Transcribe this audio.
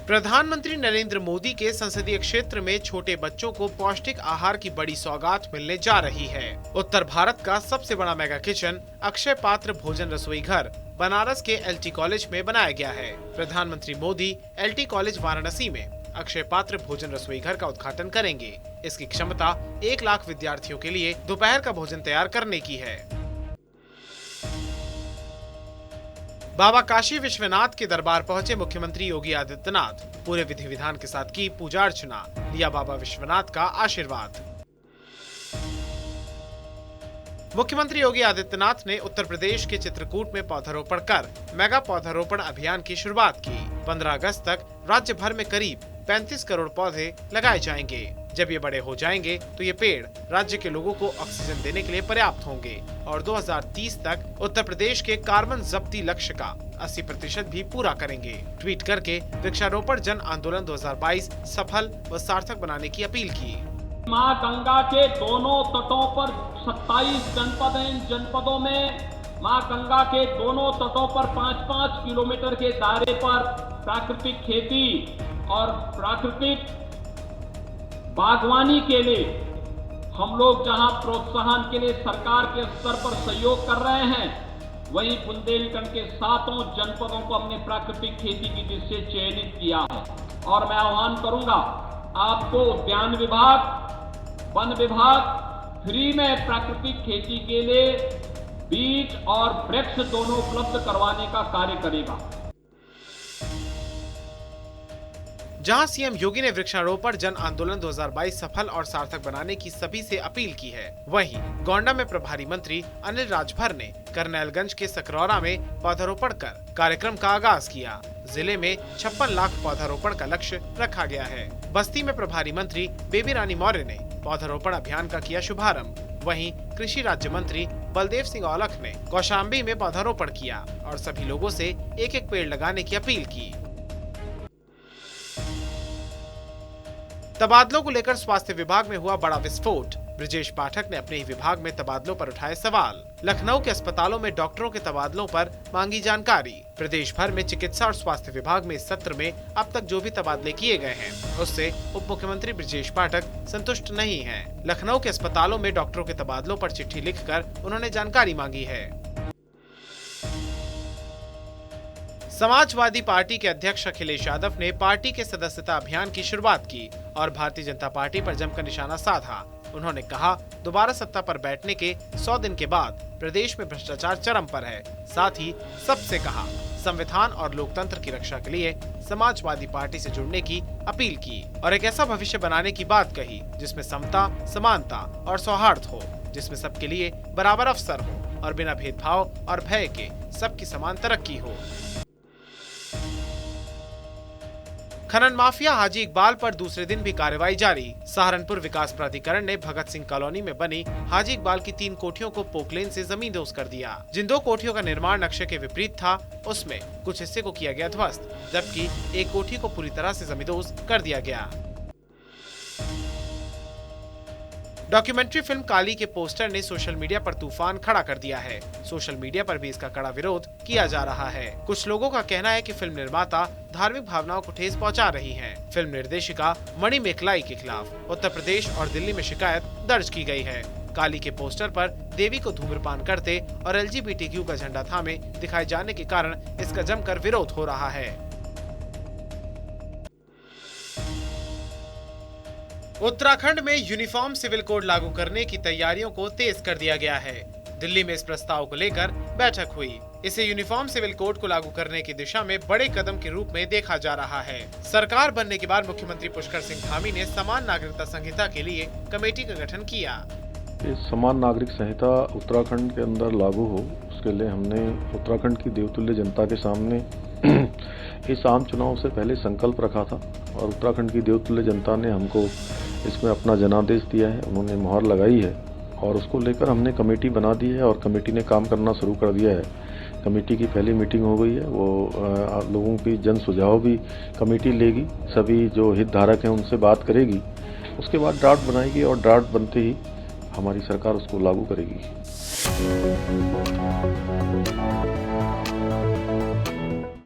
प्रधानमंत्री नरेंद्र मोदी के संसदीय क्षेत्र में छोटे बच्चों को पौष्टिक आहार की बड़ी सौगात मिलने जा रही है। उत्तर भारत का सबसे बड़ा मेगा किचन अक्षय पात्र भोजन रसोई घर बनारस के एलटी कॉलेज में बनाया गया है। प्रधानमंत्री मोदी एलटी कॉलेज वाराणसी में अक्षय पात्र भोजन रसोई घर का उद्घाटन करेंगे। इसकी क्षमता 1 लाख विद्यार्थियों के लिए दोपहर का भोजन तैयार करने की है। बाबा काशी विश्वनाथ के दरबार पहुंचे मुख्यमंत्री योगी आदित्यनाथ। पूरे विधि विधान के साथ की पूजा अर्चना, लिया बाबा विश्वनाथ का आशीर्वाद। मुख्यमंत्री योगी आदित्यनाथ ने उत्तर प्रदेश के चित्रकूट में पौधारोपण कर मेगा पौधारोपण अभियान की शुरुआत की। 15 अगस्त तक राज्य भर में करीब 35 करोड़ पौधे लगाए जाएंगे। जब ये बड़े हो जाएंगे तो ये पेड़ राज्य के लोगों को ऑक्सीजन देने के लिए पर्याप्त होंगे और 2030 तक उत्तर प्रदेश के कार्बन जब्ती लक्ष्य का 80% भी पूरा करेंगे। ट्वीट करके वृक्षारोपण जन आंदोलन 2022 सफल व सार्थक बनाने की अपील की। मां गंगा के दोनों तटों पर 27 जनपदों में मां गंगा के दोनों तटों पर 5-5 किलोमीटर के दायरे पर प्राकृतिक खेती और प्राकृतिक बागवानी के लिए हम लोग जहां प्रोत्साहन के लिए सरकार के स्तर पर सहयोग कर रहे हैं, वहीं बुंदेलखंड के 7 जनपदों को हमने प्राकृतिक खेती की दृष्टि से चयनित किया है। और मैं आह्वान करूंगा आपको उद्यान विभाग, वन विभाग फ्री में प्राकृतिक खेती के लिए बीज और वृक्ष दोनों उपलब्ध करवाने का कार्य करेगा। जहां सीएम योगी ने वृक्षारोपण जन आंदोलन 2022 सफल और सार्थक बनाने की सभी से अपील की है, वहीं गोंडा में प्रभारी मंत्री अनिल राजभर ने करनैलगंज के सकरौरा में पौधारोपण कर कार्यक्रम का आगाज किया। जिले में 56 लाख पौधारोपण का लक्ष्य रखा गया है। बस्ती में प्रभारी मंत्री बेबी रानी मौर्य ने पौधारोपण अभियान का किया शुभारंभ। वहीं कृषि राज्य मंत्री बलदेव सिंह औलख ने कौशाम्बी में पौधारोपण किया और सभी लोगों से एक-एक पेड़ लगाने की अपील की। तबादलों को लेकर स्वास्थ्य विभाग में हुआ बड़ा विस्फोट। ब्रजेश पाठक ने अपने ही विभाग में तबादलों पर उठाए सवाल। लखनऊ के अस्पतालों में डॉक्टरों के तबादलों पर मांगी जानकारी। प्रदेश भर में चिकित्सा और स्वास्थ्य विभाग में इस सत्र में अब तक जो भी तबादले किए गए हैं, उससे उप मुख्यमंत्री ब्रजेश पाठक संतुष्ट नहीं हैं। लखनऊ के अस्पतालों में डॉक्टरों के तबादलों पर चिट्ठी लिखकर उन्होंने जानकारी मांगी है। समाजवादी पार्टी के अध्यक्ष अखिलेश यादव ने पार्टी के सदस्यता अभियान की शुरुआत की और भारतीय जनता पार्टी पर जमकर निशाना साधा। उन्होंने कहा, दोबारा सत्ता पर बैठने के 100 दिन के बाद प्रदेश में भ्रष्टाचार चरम पर है। साथ ही सबसे कहा, संविधान और लोकतंत्र की रक्षा के लिए समाजवादी पार्टी से जुड़ने की अपील की और एक ऐसा भविष्य बनाने की बात कही जिसमें समता, समानता और सौहार्द हो, जिसमें सबके लिए बराबर अवसर हो और बिना भेदभाव और भय के सबकी समान तरक्की हो। खनन माफिया हाजी इकबाल पर दूसरे दिन भी कार्रवाई जारी। सहारनपुर विकास प्राधिकरण ने भगत सिंह कॉलोनी में बनी हाजी इकबाल की 3 कोठियों को पोकलेन से जमींदोज कर दिया। जिन 2 कोठियों का निर्माण नक्शे के विपरीत था, उसमें कुछ हिस्से को किया गया ध्वस्त, जबकि एक कोठी को पूरी तरह से जमींदोज कर दिया गया। डॉक्यूमेंट्री फिल्म काली के पोस्टर ने सोशल मीडिया पर तूफान खड़ा कर दिया है। सोशल मीडिया पर भी इसका कड़ा विरोध किया जा रहा है। कुछ लोगों का कहना है कि फिल्म निर्माता धार्मिक भावनाओं को ठेस पहुंचा रही हैं। फिल्म निर्देशिका मणि मेखलाई के खिलाफ उत्तर प्रदेश और दिल्ली में शिकायत दर्ज की गई है। काली के पोस्टर पर देवी को धूम्रपान करते और LGBTQ का झंडा थामे दिखाए जाने के कारण इसका जमकर विरोध हो रहा है। उत्तराखंड में यूनिफॉर्म सिविल कोड लागू करने की तैयारियों को तेज कर दिया गया है। दिल्ली में इस प्रस्ताव को लेकर बैठक हुई। इसे यूनिफॉर्म सिविल कोड को लागू करने की दिशा में बड़े कदम के रूप में देखा जा रहा है। सरकार बनने के बाद मुख्यमंत्री पुष्कर सिंह धामी ने समान नागरिकता संहिता के लिए कमेटी का गठन किया। समान नागरिक संहिता उत्तराखंड के अंदर लागू हो, उसके लिए हमने उत्तराखंड की देवतुल्य जनता के सामने इस आम चुनाव से पहले संकल्प रखा था और उत्तराखंड की देवतुल्य जनता ने हमको इसमें अपना जनादेश दिया है, उन्होंने मोहर लगाई है और उसको लेकर हमने कमेटी बना दी है और कमेटी ने काम करना शुरू कर दिया है। कमेटी की पहली मीटिंग हो गई है, वो लोगों की जन सुझाव भी कमेटी लेगी, सभी जो हितधारक हैं उनसे बात करेगी, उसके बाद ड्राफ्ट बनाएगी और ड्राफ्ट बनते ही हमारी सरकार उसको लागू करेगी।